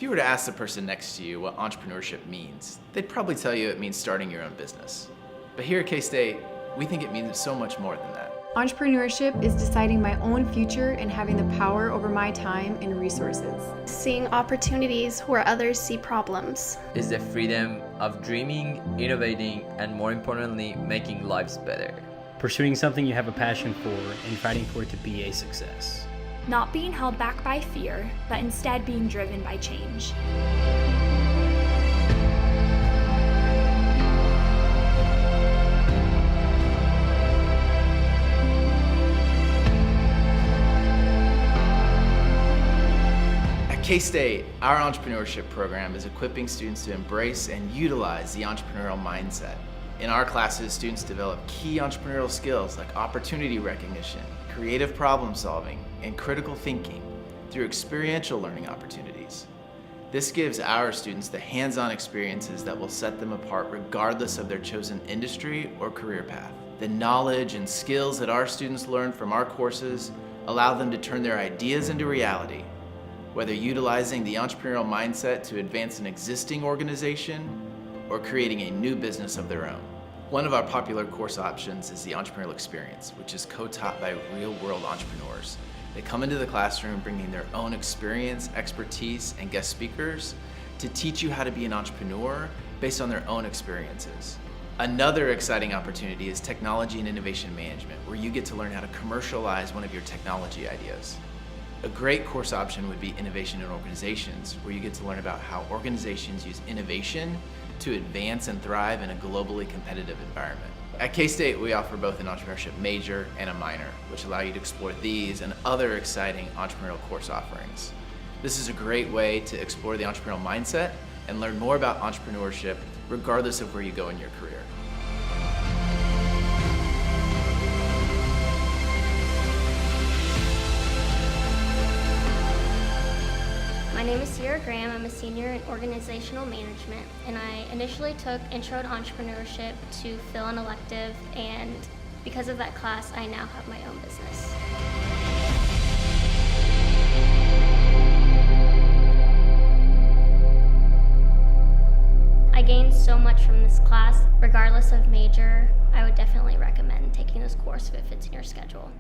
If you were to ask the person next to you what entrepreneurship means, they'd probably tell you it means starting your own business. But here at K-State, we think it means so much more than that. Entrepreneurship is deciding my own future and having the power over my time and resources. Seeing opportunities where others see problems. Is the freedom of dreaming, innovating, and more importantly, making lives better. Pursuing something you have a passion for and fighting for it to be a success. Not being held back by fear, but instead being driven by change. At K-State, our entrepreneurship program is equipping students to embrace and utilize the entrepreneurial mindset. In our classes, students develop key entrepreneurial skills like opportunity recognition, creative problem solving, and critical thinking through experiential learning opportunities. This gives our students the hands-on experiences that will set them apart regardless of their chosen industry or career path. The knowledge and skills that our students learn from our courses allow them to turn their ideas into reality, whether utilizing the entrepreneurial mindset to advance an existing organization or creating a new business of their own. One of our popular course options is the entrepreneurial experience, which is co-taught by real-world entrepreneurs. They come into the classroom bringing their own experience, expertise, and guest speakers to teach you how to be an entrepreneur based on their own experiences. Another exciting opportunity is technology and innovation management, where you get to learn how to commercialize one of your technology ideas. A great course option would be innovation in organizations, where you get to learn about how organizations use innovation to advance and thrive in a globally competitive environment. At K-State, we offer both an entrepreneurship major and a minor, which allow you to explore these and other exciting entrepreneurial course offerings. This is a great way to explore the entrepreneurial mindset and learn more about entrepreneurship regardless of where you go in your career. My name is Sierra Graham. I'm a senior in organizational management, and I initially took Intro to Entrepreneurship to fill an elective, and because of that class, I now have my own business. I gained so much from this class. Regardless of major, I would definitely recommend taking this course if it fits in your schedule.